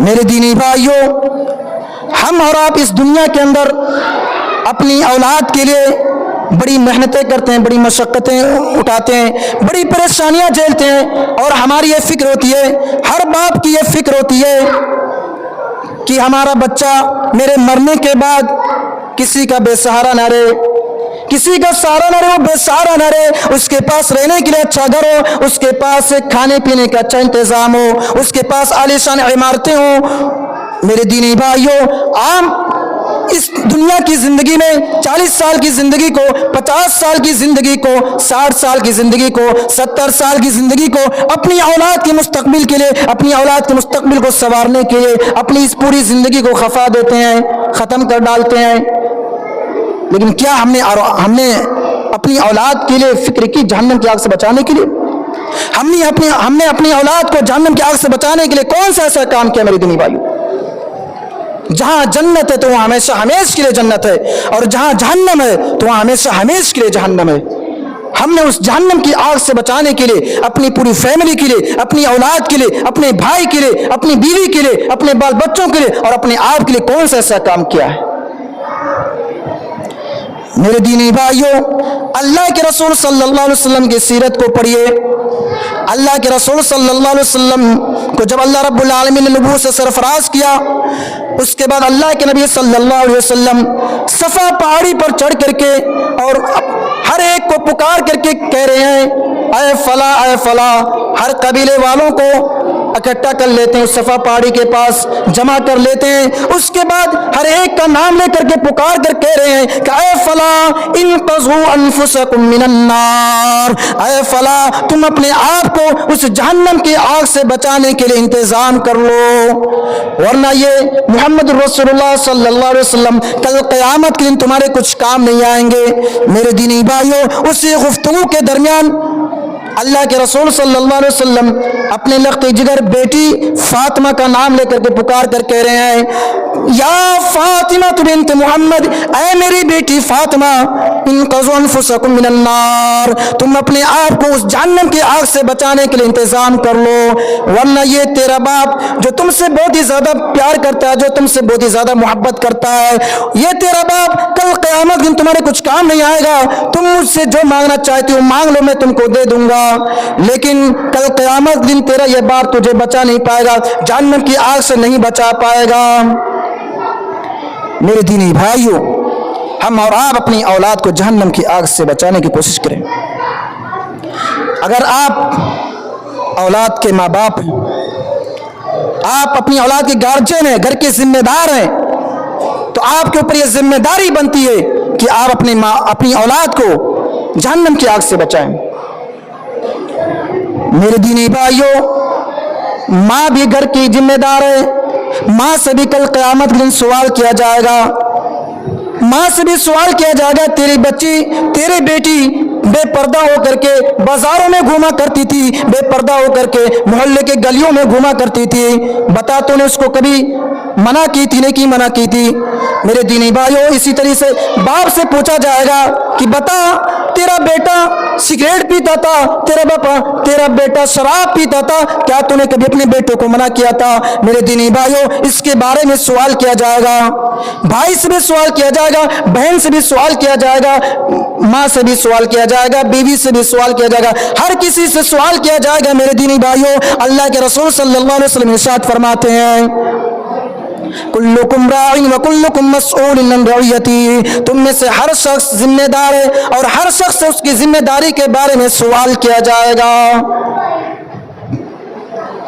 मेरे दीनी भाइयों, हम और आप इस दुनिया के अंदर अपनी औलाद के लिए बड़ी मेहनतें करते हैं, बड़ी मशक्क़तें उठाते हैं, बड़ी परेशानियां झेलते हैं, और हमारी ये फिक्र होती है, हर बाप की ये फिक्र होती है कि हमारा बच्चा मेरे मरने के बाद किसी का बेसहारा ना रहे, किसी का सहारा ना रहे, वो बेसहारा ना रहे, उसके पास रहने के लिए अच्छा घर हो, उसके पास खाने पीने का अच्छा इंतजाम हो, उसके पास आलीशान इमारतें हो। मेरे दीनी भाइयों, आम इस दुनिया की जिंदगी में 40 साल की जिंदगी को, 50 साल की जिंदगी को, 60 साल की जिंदगी को, 70 साल की जिंदगी को अपनी औलाद के मुस्तकबिल के लिए, अपनी औलाद के मुस्तकबिल को संवारने के लिए अपनी इस पूरी जिंदगी को खफा देते हैं, खत्म कर डालते हैं। लेकिन क्या हमने अपनी औलाद के लिए फिक्र की जहन्नम की आग से बचाने के लिए? हमने अपनी औलाद को जहन्नम की आग से बचाने के लिए कौन सा ऐसा काम किया? मेरे दीनी भाइयों, जहां जन्नत है तो वहां हमेशा हमेश के लिए जन्नत है, और जहां जहन्नम है तो वहां हमेशा हमेश के लिए जहन्नम है। हमने उस जहन्नम की आग से बचाने के लिए अपनी पूरी फैमिली के लिए, अपनी औलाद के लिए, अपने भाई के लिए, अपनी बीवी के लिए, अपने बाल बच्चों के लिए और अपने आप के लिए कौन सा ऐसा काम किया है? मेरे दीनी भाइयों, अल्लाह के रसूल सल्लल्लाहु अलैहि वसल्लम की सीरत को पढ़िए। अल्लाह के रसूल सल्लल्लाहु अलैहि वसल्लम को जब अल्लाह रब्बुल आलमीन ने नबूवत से सरफराज किया, उसके बाद अल्लाह के नबी सल्लल्लाहु अलैहि वसल्लम सफ़ा पहाड़ी पर चढ़ करके और हर एक को पुकार करके कह रहे हैं, आए फला, आए फला। हर कबीले वालों को इकट्ठा कर लेते हैं, उस सफ़ा पहाड़ी के पास जमा कर लेते हैं। उसके बाद हर एक का नाम लेकर के पुकार कर कह रहे हैं कि आए फला इनक़ज़ू अनफुसकुम मिनन नार, आए फला तुम अपने आप को उस जहन्नम की आग से बचाने के लिए इंतजाम कर लो, वरना ये मोहम्मद रसूलुल्लाह सल्लल्लाहु अलैहि वसल्लम कल क़यामत के दिन तुम्हारे कुछ काम नहीं आएंगे। मेरे दीनी भाइयों, उसी गुफ्तगू के दरमियान अल्लाह के रसूल सल्लल्लाहु अलैहि वसल्लम अपने लख्त जिगर बेटी फातिमा का नाम लेकर के पुकार कर कह रहे हैं, या फातिमा बिन्त मोहम्मद, ऐ मेरी बेटी फातिमा, इनक़ज़ू अनफुसकुम मिनन नार, तुम अपने आप को उस जहन्नम की आग से बचाने के लिए इंतजाम कर लो, वरना ये तेरा बाप जो तुमसे बहुत ही ज्यादा प्यार करता है, जो तुमसे बहुत ही ज्यादा मोहब्बत करता है, ये तेरा बाप कल क़यामत दिन तुम्हारे कुछ काम नहीं आएगा। तुम मुझसे जो मांगना चाहती हो मांग लो, मैं तुमको दे दूंगा, लेकिन कल क़यामत दिन तेरा ये बाप तुझे बचा नहीं पाएगा, जहन्नम की आग से नहीं बचा पाएगा। मेरे दीनी भाइयों, हम और आप अपनी औलाद को जहन्नम की आग से बचाने की कोशिश करें। अगर आप औलाद के माँ बाप हैं, आप अपनी औलाद के गार्जियन हैं, घर के जिम्मेदार हैं, तो आपके ऊपर यह जिम्मेदारी बनती है कि आप अपनी औलाद को जहन्नम की आग से बचाएं। मेरे दीनी भाइयों, माँ भी घर की जिम्मेदार है, माँ से भी कल क़यामत के दिन सवाल किया जाएगा, माँ से भी सवाल किया जाएगा, तेरी बच्ची, तेरी बेटी बे पर्दा होकर के बाजारों में घूमा करती थी, बेपर्दा होकर के मोहल्ले के गलियों में घूमा करती थी। बता तूने उसको कभी मना की थी? नहीं की मना की थी। मेरे दीनी भाइयों, इसी तरह से बाप से पूछा जाएगा कि बता तेरा बेटा सिगरेट पीता था, तेरा बेटा शराब पीता था, क्या तूने कभी अपने बेटे को मना किया था? मेरे दीनी भाइयों, इसके बारे में सवाल किया जाएगा। भाई से भी सवाल किया जाएगा, बहन से भी सवाल किया जाएगा, माँ से भी सवाल किया जाएगा, बीवी से भी सवाल किया जाएगा, हर किसी से सवाल किया जाएगा। मेरे दीनी भाइयों, अल्लाह के रसूल सल्लल्लाहु अलैहि वसल्लम इरशाद फरमाते हैं, कुल्लुकुम राइन व कुल्लुकुम मसऊलुन अन रइयती, तुम में से हर शख्स जिम्मेदार है और हर शख्स से उसकी जिम्मेदारी के बारे में सवाल किया जाएगा।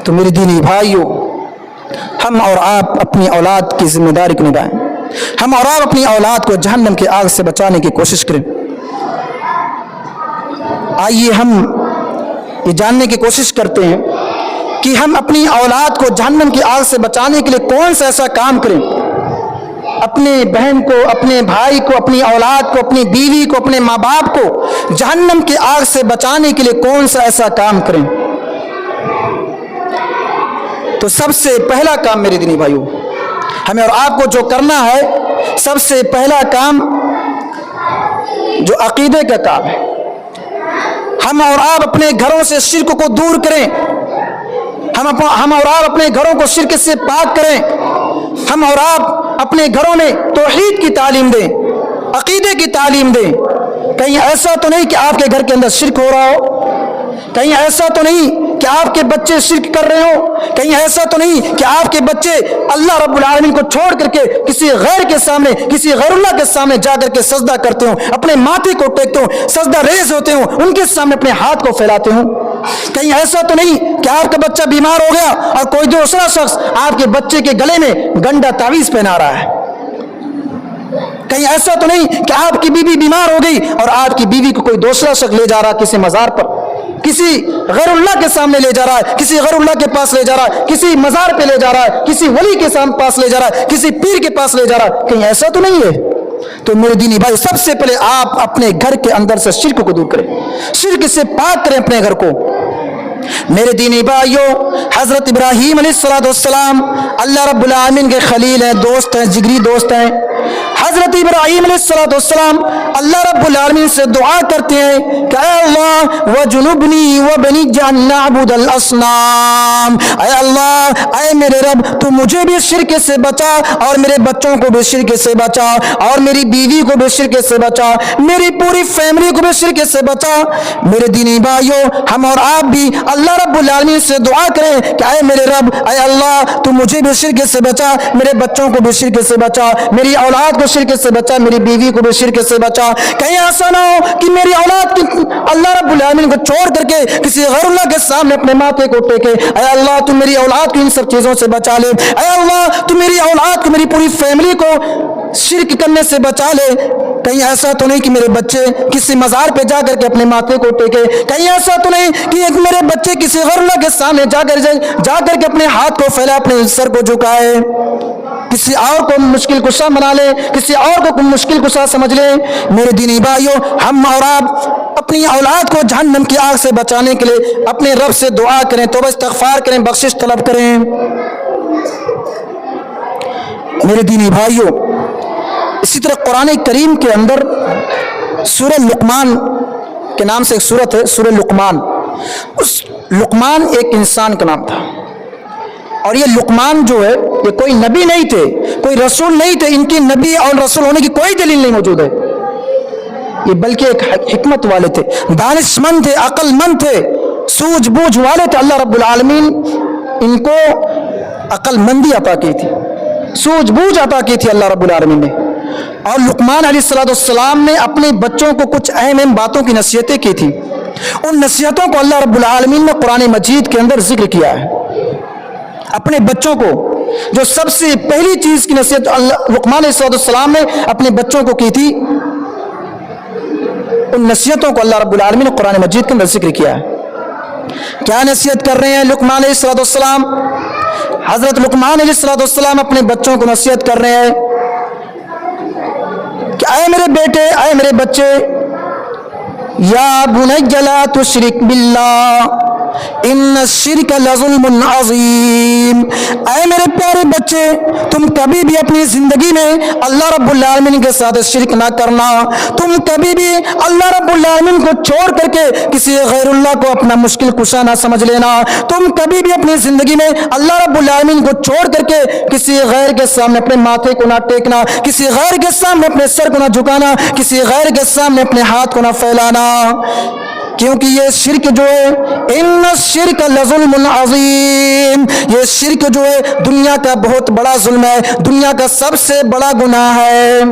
तो मेरे दीनी भाइयों, हम और आप अपनी औलाद की जिम्मेदारी को निभाएं। हम और आप अपनी औलाद को जहन्नम की आग से बचाने की कोशिश करें। आइए हम ये जानने की कोशिश करते हैं कि हम अपनी औलाद को जहन्नम की आग से बचाने के लिए कौन सा ऐसा काम करें। अपने बहन को, अपने भाई को, अपनी औलाद को, अपनी बीवी को, अपने माँ बाप को जहन्नम की आग से बचाने के लिए कौन सा ऐसा काम करें। तो सबसे पहला काम मेरे दीनी भाइयों, हमें और आपको जो करना है, सबसे पहला काम जो अकीदे का काम है, हम और आप अपने घरों से शिर्क को दूर करें। हम और आप अपने घरों को शिर्क से पाक करें। हम और आप अपने घरों में तौहीद की तालीम दें, अकीदे की तालीम दें। कहीं ऐसा तो नहीं कि आपके घर के अंदर शिर्क हो रहा हो, कहीं ऐसा तो नहीं कि आपके बच्चे शिर्क कर रहे हो, कहीं ऐसा तो नहीं कि आपके बच्चे अल्लाह रब्बुल आलमीन को छोड़ करके किसी गैर के सामने, किसी गैरुल्लाह के सामने जाकर के सजदा करते हो, अपने माथे को टेकते हो, सजदा रेज होते हो, उनके सामने अपने हाथ को फैलाते हो। कहीं ऐसा तो नहीं कि आपका बच्चा बीमार हो गया और कोई दूसरा शख्स आपके बच्चे के गले में गंदा तावीज पहना रहा है। कहीं ऐसा तो नहीं कि आपकी बीवी बीमार हो गई और आपकी बीवी को कोई दूसरा शख्स ले जा रहा है किसी मजार पर, किसी गैरुल्लाह के सामने ले जा रहा है, किसी गैरुल्लाह के पास ले जा रहा है, किसी मजार पे ले जा रहा है, किसी वली के पास ले जा रहा है, किसी पीर के पास ले जा रहा है। कहीं ऐसा तो नहीं है। तो मेरे दीनी भाई, सबसे पहले आप अपने घर के अंदर से शिर्क को दूर करें, शिर्क से पाक करें अपने घर को। मेरे दीनी भाइयों, हजरत इब्राहीम अलैहिस्सलाम अल्लाह रब्बुल आलमीन के खलील हैं, दोस्त हैं, जिगरी दोस्त हैं। हजरत इब्राहीम अलैहिस्सलाम अल्लाह रब्बुल आलमीन से दुआ करते हैं कि ऐ अल्लाह वजुनुबनी व बनी नअबुदल असनाम, ऐ अल्लाह, ऐ मेरे रब, तू मुझे भी शिर्क से बचा और मेरे बच्चों को भी शिर्क से बचा और मेरी बीवी को भी शिर्क से बचा, मेरी पूरी फैमिली को भी शिर्क से बचा। मेरे दीनी भाइयों, हम और आप भी अल्लाह रब्बुल आलमीन से दुआ करें कि ऐ मेरे रब, ऐ अल्लाह, तू मुझे भी शिर्क से बचा, मेरे बच्चों को भी शिर्क से बचा, मेरी औलाद को शिर्क से बचा, मेरी बीवी को भी शिर्क से बचा। कहीं ऐसा ना हो कि मेरी औलाद की अल्लाह रब्बुल आलमीन को छोड़ करके किसी गैरुल्लाह के सामने अपने माथे को टेके। ऐ अल्लाह, तू मेरी औलाद को इन सब चीजों से बचा ले। ऐ अल्लाह, तू मेरी औलाद को, मेरी पूरी फैमिली को शिर्क करने से बचा ले। कहीं ऐसा तो नहीं कि मेरे बच्चे किसी मजार पे जाकर के अपने माथे को टेके। कहीं ऐसा तो नहीं कि एक मेरे बच्चे किसी गैरुल्लाह के सामने जाकर के अपने हाथ को फैला, अपने सर को झुकाए, किसी और को मुश्किल कुशा बना ले, किसी और को मुश्किल कुशा समझ ले। मेरे दीनी भाइयों, हम और आप अपनी औलाद को जहन्नम की आग से बचाने के लिए अपने रब से दुआ करें, तौबा इस्तिग़फ़ार करें, बख्शिश तलब करें। मेरे दीनी भाइयों, इसी तरह कुरान करीम के अंदर सूरह लुक़मान के नाम से एक सूरत है, सूरह लुक़मान। उस लुक़मान एक इंसान का नाम था और ये लुक़मान जो है, ये कोई नबी नहीं थे, कोई रसूल नहीं थे, इनकी नबी और रसूल होने की कोई दलील नहीं मौजूद है। ये बल्कि एक हिकमत वाले थे, दानिशमंद थे, अक्लमंद थे, सूझबूझ वाले थे। अल्लाह रब्बुल आलमीन इनको अक्लमंदी अता की थी, सूझबूझ अता की थी अल्लाह रब्बुल आलमीन ने। और लुक़मान अलैहिस्सलाम ने अपने बच्चों को कुछ अहम बातों की नसीहतें की थी। उन नसीहतों को अल्लाह रब्बुल आलमीन ने कुरान मजीद के अंदर जिक्र किया है। अपने बच्चों को जो सबसे पहली चीज की नसीहत लुक़मान अलैहिस्सलाम ने अपने बच्चों को की थी, उन नसीहतों को अल्लाह रब्बुल आलमीन ने कुरान मजीद के अंदर जिक्र किया है। क्या नसीहत कर रहे हैं लुक़मान अलैहिस्सलाम? हजरत लुक़मान अलैहिस्सलाम अपने बच्चों को नसीहत कर रहे हैं कि आए मेरे बेटे, आए मेरे बच्चे, या बुनय्या ला तुश्रिक बिल्लाह इन्न शिर्क लज़ुल्मुन अज़ीम। ऐ मेरे प्यारे बच्चे, तुम कभी भी अपनी जिंदगी में अल्लाह रब्बुल आलमीन के साथ शिर्क ना करना। तुम कभी भी अल्लाह रब्बुल आलमीन को छोड़ करके किसी गैरुल्लाह को अपना मुश्किल कुशा ना समझ लेना। तुम कभी भी अपनी जिंदगी में अल्लाह रब्बुल आलमीन को छोड़ करके किसी गैर के सामने अपने माथे को ना टेकना, किसी गैर के सामने अपने सर को ना झुकाना, किसी गैर के सामने अपने हाथ को ना फैलाना, क्योंकि ये शिर्क जो है, इन्न शिर्क लज़ुल्मुन अज़ीम, ये शिर्क जो है दुनिया का बहुत बड़ा जुल्म है, दुनिया का सबसे बड़ा गुनाह है।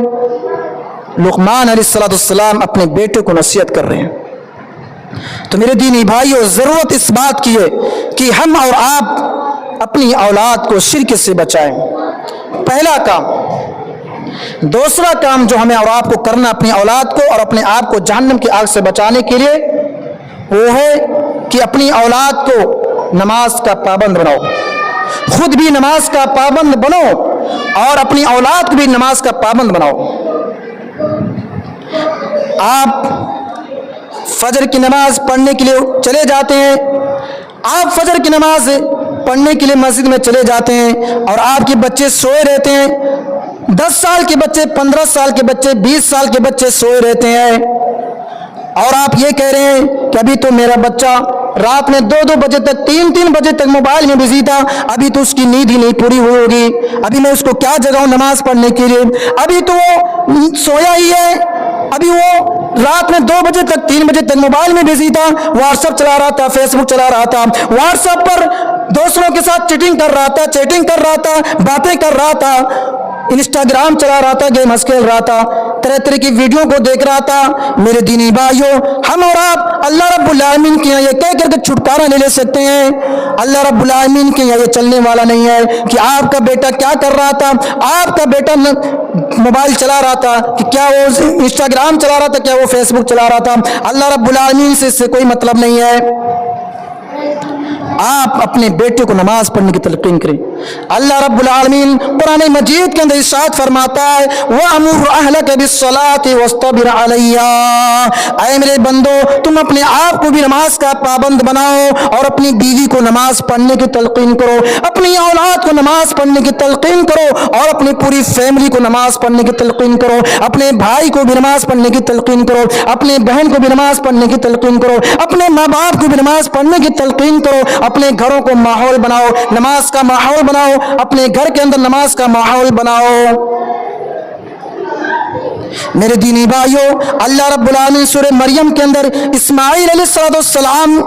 लुक़मान अलैहिस्सलाम अपने बेटे को नसीहत कर रहे हैं। तो मेरे दीनी भाइयों, ज़रूरत इस बात की है कि हम और आप अपनी औलाद को शिर्क से बचाएं, पहला काम। दूसरा काम जो हमें और आपको करना अपनी औलाद को और अपने आप को जहन्नम की आग से बचाने के लिए, वो है कि अपनी औलाद को नमाज का पाबंद बनाओ, खुद भी नमाज का पाबंद बनो और अपनी औलाद को भी नमाज का पाबंद बनाओ। आप फजर की नमाज पढ़ने के लिए चले जाते हैं, आप फजर की नमाज पढ़ने के लिए मस्जिद में चले जाते हैं और आपके बच्चे सोए रहते हैं। 10 साल के बच्चे, 15 साल के बच्चे, 20 साल के बच्चे सोए रहते हैं और आप ये कह रहे हैं कि अभी तो मेरा बच्चा रात में 2-2 बजे तक, 3-3 बजे तक मोबाइल में बिजी था, अभी तो उसकी नींद ही नहीं पूरी हुई होगी, अभी मैं उसको क्या जगाऊं नमाज पढ़ने के लिए, अभी तो वो सोया ही है, अभी वो रात में 2 बजे तक, 3 बजे तक मोबाइल में बिजी था, व्हाट्सएप चला रहा था, फेसबुक चला रहा था, व्हाट्सएप पर दोस्तों के साथ चैटिंग कर रहा था, बातें कर रहा था, इंस्टाग्राम चला रहा था, गेम खेल रहा था, तरह तरह की वीडियो को देख रहा था। मेरे दीनी भाइयों, हम और आप अल्लाह रब्बुल आलमीन के यहाँ ये कह करके छुटकारा ले सकते हैं। अल्लाह रब्बुल आलमीन के यहाँ ये चलने वाला नहीं है कि आपका बेटा क्या कर रहा था, आपका बेटा मोबाइल चला रहा था, कि क्या वो इंस्टाग्राम चला रहा था, क्या वो फेसबुक चला रहा था। अल्लाह रब्बुल आलमीन से इससे कोई मतलब नहीं है। आप अपने बेटे को नमाज पढ़ने की तलकीन करें। अल्लाह रब्बुल आलमीन कुरान मजीद के अंदर इरशाद फरमाता है, वअमुर अहलक बिस्सलाति वस्तबिर अलैहा। ऐ मेरे बंदो, तुम अपने आप को भी नमाज का पाबंद बनाओ और अपनी बीवी को नमाज पढ़ने की तलकीन करो, अपनी औलाद को नमाज पढ़ने की तलकीन करो और अपनी पूरी फैमिली को नमाज पढ़ने की तलकीन करो, अपने भाई को भी नमाज पढ़ने की तलकीन करो, अपने बहन को भी नमाज पढ़ने की तलकीन करो, अपने माँ बाप को भी नमाज पढ़ने की तलकीन करो। अपने घरों को माहौल बनाओ, नमाज का माहौल बनाओ, अपने घर के अंदर नमाज का माहौल बनाओ। मेरे दीनी भाइयों, अल्लाह रब्बुल आलमीन सूरह मरियम के अंदर इस्माइल अलैहिस्सलाम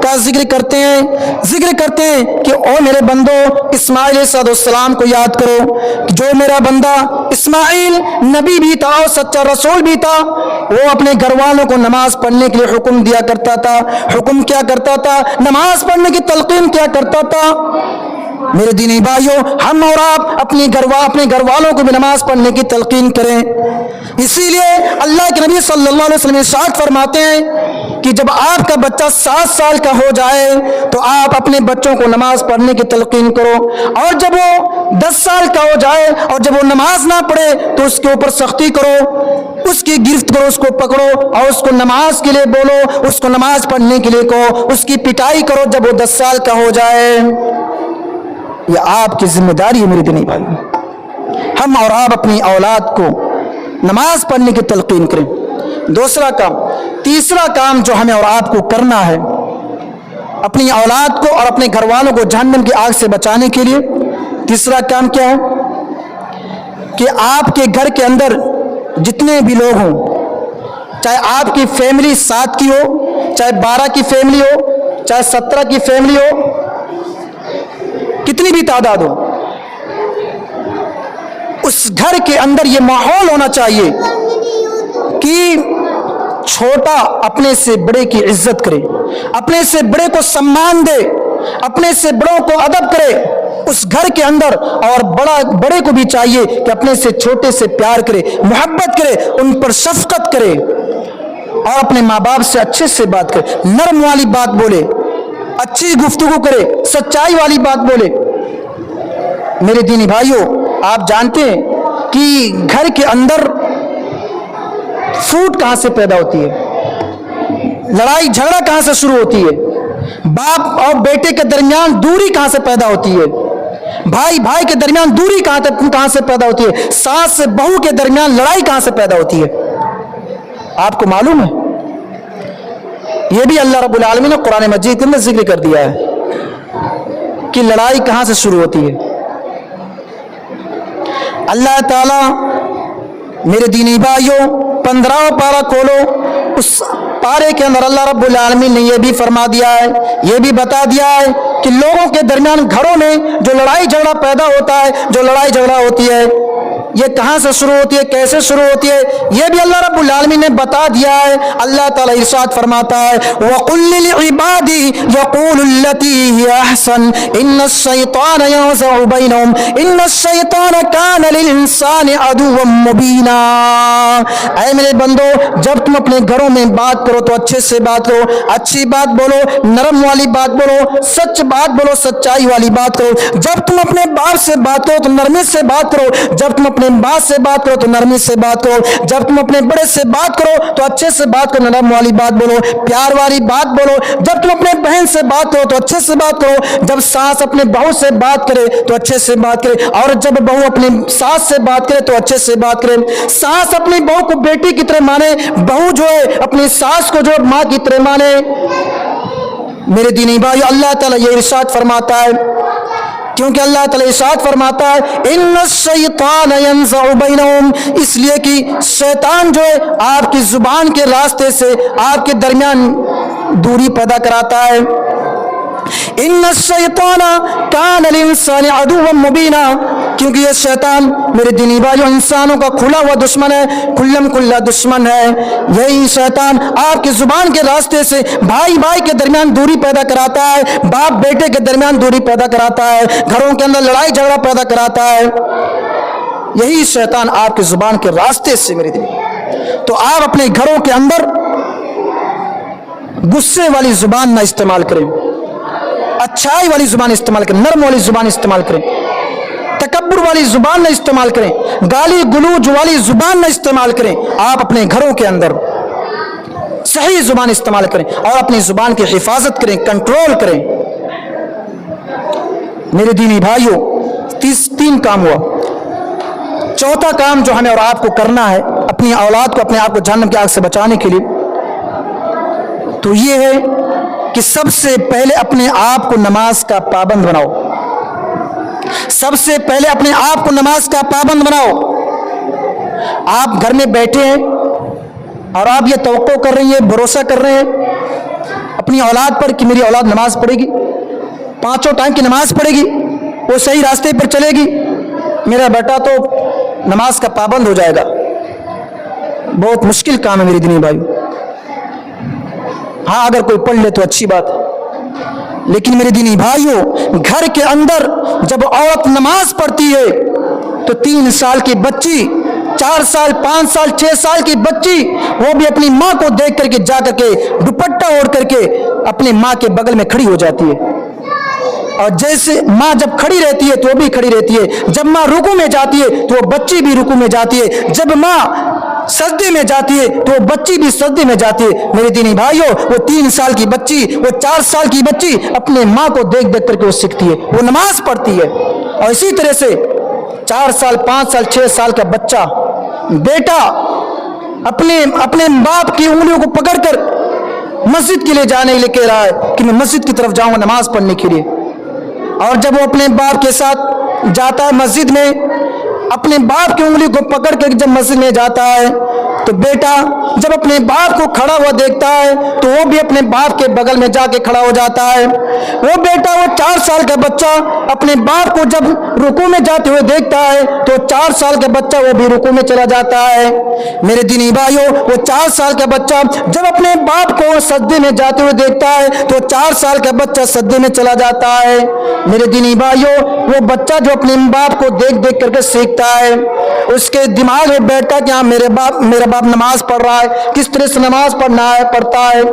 का जिक्र करते हैं कि ओ मेरे बंदो, इस्माइल अलैहिस्सलाम को याद करो कि जो मेरा बंदा इस्माइल नबी भी था और सच्चा रसूल भी था, वो अपने घर वालों को नमाज पढ़ने के लिए हुक्म दिया करता था। हुक्म क्या करता था? नमाज पढ़ने की तलकीन क्या करता था? मेरे दीनी भाइयों, हम और आप अपने घर वालों को भी नमाज पढ़ने की तलकीन करें। इसीलिए अल्लाह के नबी सल्लल्लाहु अलैहि वसल्लम इरशाद फरमाते हैं कि जब आपका बच्चा 7 साल का हो जाए तो आप अपने बच्चों को नमाज पढ़ने की तलकीन करो, और जब वो 10 साल का हो जाए और जब वो नमाज ना पढ़े तो उसके ऊपर सख्ती करो, उसकी गिरफ्त करो, उसको पकड़ो और उसको नमाज के लिए बोलो, उसको नमाज पढ़ने के लिए कहो, उसकी पिटाई करो जब वो 10 साल का हो जाए। ये आपकी जिम्मेदारी है मेरे दीनी भाई। हम और आप अपनी औलाद को नमाज पढ़ने की तलकीन करें। दूसरा काम। तीसरा काम जो हमें और आपको करना है अपनी औलाद को और अपने घर वालों को जहन्नम की आग से बचाने के लिए, तीसरा काम क्या है कि आपके घर के अंदर जितने भी लोग हों, चाहे आपकी फैमिली 7 की हो, चाहे 12 की फैमिली हो, चाहे 17 की फैमिली हो, कितनी भी तादाद हो, उस घर के अंदर ये माहौल होना चाहिए कि छोटा अपने से बड़े की इज्जत करे, अपने से बड़े को सम्मान दे, अपने से बड़ों को अदब करे उस घर के अंदर। और बड़े को भी चाहिए कि अपने से छोटे से प्यार करे, मोहब्बत करे, उन पर शफकत करे और अपने माँ बाप से अच्छे से बात करे, नरम वाली बात बोले, अच्छी गुफ्तगू करे, सच्चाई वाली बात बोले। मेरे दीनी भाइयों, आप जानते हैं कि घर के अंदर फूट कहां से पैदा होती है? लड़ाई झगड़ा कहां से शुरू होती है? बाप और बेटे के दरमियान दूरी कहां से पैदा होती है? भाई भाई के दरमियान दूरी कहां से पैदा होती है? सास से बहू के दरमियान लड़ाई कहां से पैदा होती है? आपको मालूम है? यह भी अल्लाह रब्बुल आलमीन ने कुरान मजीद के अंदर जिक्र कर दिया है कि लड़ाई कहां से शुरू होती है। अल्लाह ताला, मेरे दीनी भाइयों, 15वां पारा खोलो, उस पारे के अंदर अल्लाह रब्बुल आलमीन ने यह भी फरमा दिया है, यह भी बता दिया है कि लोगों के दरमियान घरों में जो लड़ाई झगड़ा पैदा होता है, जो लड़ाई झगड़ा होती है, ये कहां से शुरू होती है, कैसे शुरू होती है, यह भी अल्लाह रब्बुल आलमीन ने बता दिया है। अल्लाह ताला इरशाद फरमाता है, वक़ुल लिल इबादी यक़ूलु लती हिय अहसन इन्नश शैतान यंज़उ बैनहुम इन्नश शैतान कान लिल इंसानि अदुव्वन मुबीना। ऐ मेरे बंदो, जब तुम अपने घरों में बात करो तो अच्छे से बात करो, अच्छी बात बोलो, नरम वाली बात बोलो, सच बात बोलो, सच्चाई वाली बात करो। जब तुम अपने बाप से बात करो तो नरमी से बात करो, जब तुम अपने बात से बात करो तो नरमी से बात करो, जब तुम अपने बड़े से बात करो तो अच्छे से बात करो, नरम वाली बात बोलो, प्यार वाली बात बोलो। जब तुम अपने बहन से बात करो तो अच्छे से बात करो, जब सास अपने बहू से बात करे तो अच्छे से बात करे, और जब बहू अपनी सास से बात करे तो अच्छे से बात करे। सास अपनी बहू को बेटी की तरह माने, बहू जो है अपनी सास को जो माँ की तरह माने। मेरे दीनी भाई, अल्लाह ताला ये इरशाद फरमाता है, क्योंकि अल्लाह ताला इरशाद फरमाता है इन्नश शैतान यंज़उ बैनहुम, इसलिए कि शैतान जो है आपकी जुबान के रास्ते से आपके दरमियान दूरी पैदा कराता है। इन्नश शैतान कान लिल इंसानि अदुव्वन मुबीना, क्योंकि ये शैतान मेरे दीनी भाइयों इंसानों का खुला हुआ दुश्मन है, खुल्लम खुल्ला दुश्मन है। यही शैतान आपकी जुबान के रास्ते से भाई भाई के दरमियान दूरी पैदा कराता है, बाप बेटे के दरमियान दूरी पैदा कराता है, घरों के अंदर लड़ाई झगड़ा पैदा कराता है। यही शैतान आपकी जुबान के रास्ते से मेरे दीनी। तो आप अपने घरों के अंदर गुस्से वाली जुबान ना इस्तेमाल करें, अच्छाई वाली जुबान इस्तेमाल करें, नरम वाली जुबान इस्तेमाल करें, तकब्बुर वाली जुबान न इस्तेमाल करें, गाली गुलूज वाली जुबान न इस्तेमाल करें। आप अपने घरों के अंदर सही जुबान इस्तेमाल करें और अपनी जुबान की हिफाजत करें, कंट्रोल करें। मेरे दीनी भाइयों, तीन काम हुआ। चौथा काम जो हमें और आपको करना है अपनी औलाद को, अपने आप को जहन्नम की आग से बचाने के लिए, तो ये है कि सबसे पहले अपने आप को नमाज का पाबंद बनाओ। सबसे पहले अपने आप को नमाज का पाबंद बनाओ। आप घर में बैठे हैं और आप ये तवक्को कर रही हैं, भरोसा कर रहे हैं अपनी औलाद पर कि मेरी औलाद नमाज पढ़ेगी, पांचों टाइम की नमाज पढ़ेगी, वो सही रास्ते पर चलेगी, मेरा बेटा तो नमाज का पाबंद हो जाएगा। बहुत मुश्किल काम है मेरी दीनी भाई। हाँ, अगर कोई पढ़ ले तो अच्छी बात है, लेकिन मेरे दीनी भाइयों, घर के अंदर जब औरत नमाज पढ़ती है तो 3 साल की बच्ची, 4 साल, 5 साल, 6 साल की बच्ची, वो भी अपनी माँ को देख करके जा करके दुपट्टा ओढ़ करके अपनी माँ के बगल में खड़ी हो जाती है। और जैसे माँ जब खड़ी रहती है तो वो भी खड़ी रहती है, जब माँ रुकू में जाती है तो वो बच्ची भी रुकू में जाती है, जब माँ सजदे में जाती है तो वो बच्ची भी सजदे में जाती है। मेरे दीनी भाइयों, वो 3 साल की बच्ची, वो 4 साल की बच्ची अपने माँ को देख देख करके वो सीखती है, वो नमाज पढ़ती है। और इसी तरह से 4 साल, 5 साल, 6 साल का बच्चा, बेटा अपने बाप की उंगलियों को पकड़कर मस्जिद के लिए जाने लेके रहा है कि मैं मस्जिद की तरफ जाऊंगा नमाज पढ़ने के लिए। और जब वो अपने बाप के साथ जाता है मस्जिद में, अपने बाप की उंगली को पकड़ कर जब मस्जिद में जाता है तो बेटा जब अपने बाप को खड़ा हुआ देखता है तो वो भी अपने बाप के बगल में जाके खड़ा हो जाता है। वो बेटा, वो 4 साल का बच्चा अपने बाप को जब रुकू में जाते हुए देखता है तो 4 साल का बच्चा वो भी रुकू में चला जाता है। मेरे दीनी भाइयों, वो 4 साल का बच्चा जब अपने बाप को सजदे में जाते हुए देखता है तो 4 साल का बच्चा सजदे में चला जाता है। मेरे दीनी भाइयों, वो बच्चा जो अपने बाप को देख देख करके सीखता है, उसके दिमाग में बैठता कि हाँ मेरा बाप नमाज पढ़ रहा है, किस तरह से नमाज पढ़ता है।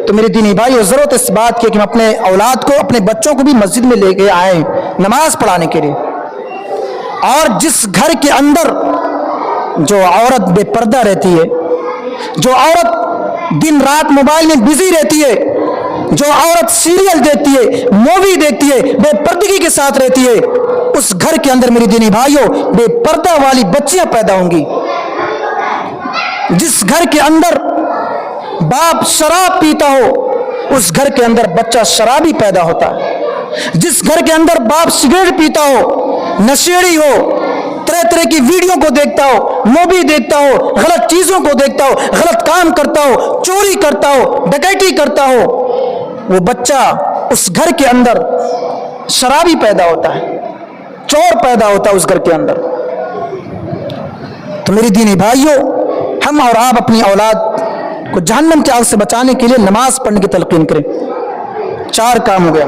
तो मेरे दीनी भाई, जरूरत इस बात की कि हम अपने औलाद को, अपने बच्चों को भी मस्जिद में लेके आए नमाज पढ़ाने के लिए। और जिस घर के अंदर जो औरत बेपर्दा रहती है, जो औरत दिन रात मोबाइल में बिजी रहती है, जो औरत सीरियल देखती है, मूवी देखती है, बेपर्दगी के साथ रहती है, उस घर के अंदर मेरे दीनी भाइयों बेपर्दा वाली बच्चियां पैदा होंगी। जिस घर के अंदर बाप शराब पीता हो, उस घर के अंदर बच्चा शराबी पैदा होता है। जिस घर के अंदर बाप सिगरेट पीता हो, नशेड़ी हो, तरह तरह की वीडियो को देखता हो, मूवी देखता हो, गलत चीजों को देखता हो, गलत काम करता हो, चोरी करता हो, डकैती करता हो, वो बच्चा उस घर के अंदर शराबी पैदा होता है, चोर पैदा होता है उस घर के अंदर। तो मेरी दीनी भाइयों, हम और आप अपनी औलाद को जहन्नम की आग से बचाने के लिए नमाज पढ़ने की तलकीन करें। 4 काम हो गया।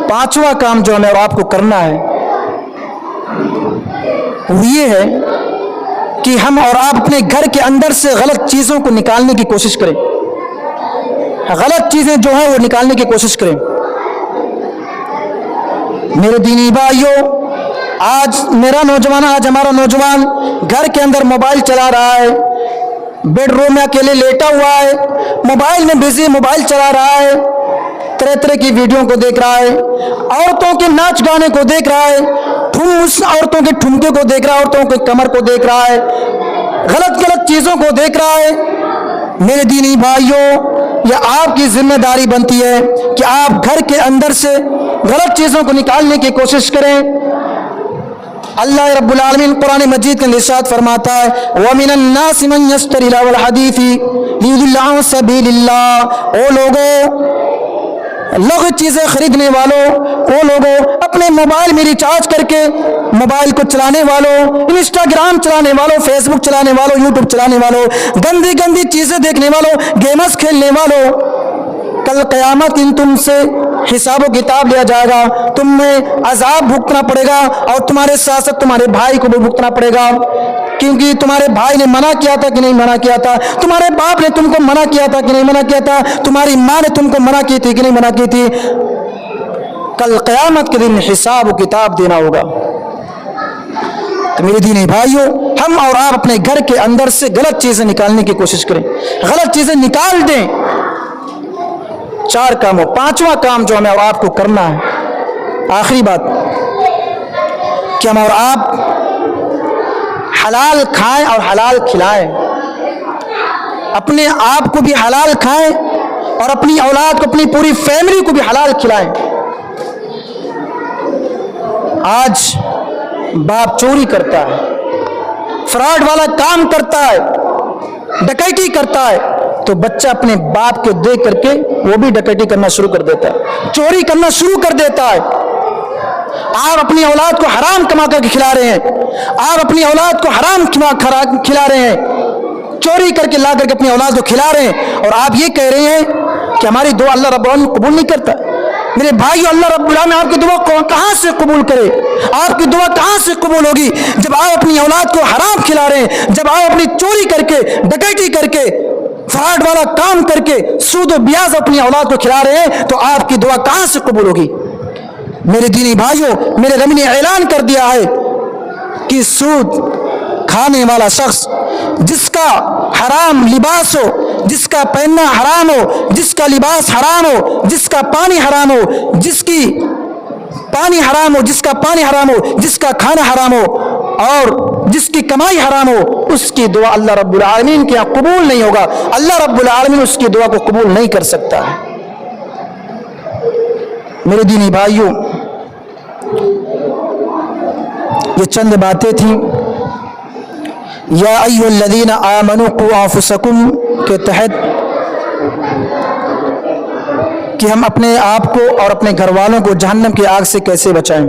5वां काम जो हमें और आपको करना है वो ये है कि हम और आप अपने घर के अंदर से गलत चीजों को निकालने की कोशिश करें। गलत चीजें जो है वो निकालने की कोशिश करें। मेरे दीनी भाइयों, आज हमारा नौजवान घर के अंदर मोबाइल चला रहा है, बेडरूम में अकेले लेटा हुआ है, मोबाइल में बिजी, मोबाइल चला रहा है, तरह तरह की वीडियो को देख रहा है, औरतों के नाच गाने को देख रहा है, औरतों के ठुमके को देख रहा है, औरतों के कमर को देख रहा है, गलत गलत चीजों को देख रहा है। मेरे दीनी भाइयों, यह आपकी जिम्मेदारी बनती है कि आप घर के अंदर से गलत चीजों को निकालने की कोशिश करें। अल्लाह रब्बुल आलमीन कुरान मजीद के अंदर इरशाद फरमाता है, व मिनन नास मन यश्तरी लहुल हदीसी लियुदिल्ला अन सबीलिल्लाह। ओ लोगों, लग़ चीज़ें खरीदने वालों, वो लोगों, अपने मोबाइल में रिचार्ज करके मोबाइल को चलाने वालों, इंस्टाग्राम चलाने वालों, फेसबुक चलाने वालों, यूट्यूब चलाने वालों, गंदी गंदी चीज़ें देखने वालों, गेम्स खेलने वालों, कल क़यामत इन तुमसे हिसाब किताब लिया जाएगा, तुम्हें अजाब भुगतना पड़ेगा और तुम्हारे साथ साथ तुम्हारे भाई को भी भुगतना पड़ेगा। क्योंकि तुम्हारे भाई ने मना किया था कि नहीं मना किया था, तुम्हारे बाप ने तुमको मना किया था कि नहीं मना किया था, तुम्हारी माँ ने तुमको मना की थी कि नहीं मना की थी। कल क़यामत के दिन हिसाब किताब देना होगा। तो मेरे दीनी भाइयों, हम और आप अपने घर के अंदर से गलत चीजें निकालने की कोशिश करें, गलत चीजें निकाल दें। 4 काम हो। 5वां काम जो हमें और आपको करना है, आखिरी बात, कि हम और आप हलाल खाएं और हलाल खिलाएं, अपने आप को भी हलाल खाएं और अपनी औलाद को, अपनी पूरी फैमिली को भी हलाल खिलाएं। आज बाप चोरी करता है, फ्रॉड वाला काम करता है, डकैती करता है, तो बच्चा अपने बाप को देख करके वो भी डकैती करना शुरू कर देता है, चोरी करना शुरू कर देता है। आप अपनी औलाद को हराम कमा करके खिला रहे हैं, आप अपनी औलाद को हराम खिला रहे हैं, चोरी करके ला करके अपनी औलाद को खिला रहे हैं, और आप ये कह रहे हैं कि हमारी दुआ अल्लाह रब्बुल आलमीन कबूल नहीं करता। मेरे भाई, अल्लाह रब्बुल आलमीन आपकी दुआ को कहां से कबूल करे? आपकी दुआ कहां से कबूल होगी जब आप अपनी औलाद को हराम खिला रहे हैं, जब आप अपनी चोरी करके, डकैती करके, फ्रॉड वाला काम करके, सूद और ब्याज अपनी औलाद को खिला रहे हैं, तो आपकी दुआ कहां से कबूल होगी? मेरे दीनी भाइयों, मेरे रब ने ऐलान कर दिया है कि सूद खाने वाला शख्स, जिसका हराम लिबास हो, जिसका पहनना हराम हो, जिसका लिबास हराम हो, जिसका पानी हराम हो, जिसकी पानी हराम हो, जिसका पानी हराम हो, जिसका खाना हराम हो और जिसकी कमाई हराम हो, उसकी दुआ अल्लाह रब्बुल आलमीन के यहाँ कबूल नहीं होगा। अल्लाह रब्बुल आलमीन उसकी दुआ को कबूल नहीं कर सकता है। मेरे दीनी भाइयों, ये चंद बातें थी या अय्युहल्लज़ीना आमनू क़ू अंफुसकुम के तहत, कि हम अपने आप को और अपने घर वालों को जहन्नम की आग से कैसे बचाएं।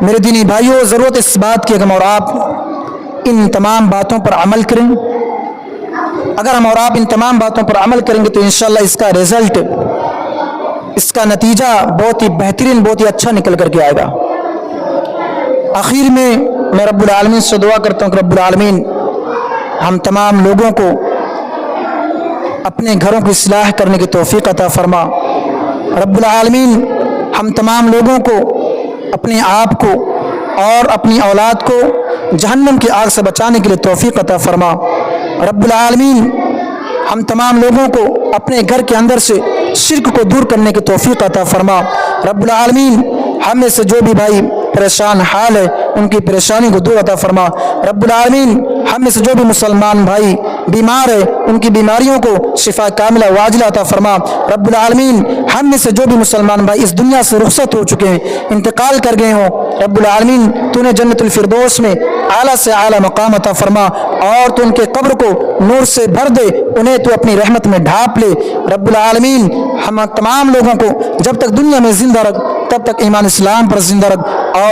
मेरे दीनी भाइयों, ज़रूरत इस बात की हम और आप इन तमाम बातों पर अमल करें। अगर हम और आप इन तमाम बातों पर अमल करेंगे तो इंशाअल्लाह इसका रिजल्ट, इसका नतीजा बहुत ही बेहतरीन, बहुत ही अच्छा निकल करके आएगा। आखिर में मैं रब्बुल आलमीन से दुआ करता हूँ कि रब्बुल आलमीन हम तमाम लोगों को अपने घरों की इस्लाह करने की तौफीक अता फरमा। रब्बुल आलमीन हम तमाम लोगों को अपने आप को اور اپنی اولاد کو جہنم کی آگ سے بچانے کے لیے توفیق عطا فرما۔ رب العالمین ہم تمام لوگوں کو اپنے گھر کے اندر سے شرک کو دور کرنے کی توفیق عطا فرما۔ رب العالمین ہم میں سے جو بھی بھائی پریشان حال ہے ان کی پریشانی کو دور عطا فرما۔ رب العالمین ہم میں سے جو بھی مسلمان بھائی بیمار ہے ان کی بیماریوں کو شفا کاملہ واجلہ عطا فرما۔ رب العالمین ہم میں سے جو بھی مسلمان بھائی اس دنیا سے رخصت ہو چکے ہیں، انتقال کر گئے ہوں، رب العالمین تو نے جنت الفردوس میں اعلیٰ سے اعلیٰ مقام عطا فرما اور تو ان کے قبر کو نور سے بھر دے، انہیں تو اپنی رحمت میں ڈھانپ لے۔ رب العالمین ہم تمام لوگوں کو جب تک دنیا میں زندہ رکھ تب تک ایمان اسلام پر زندہ رکھ اور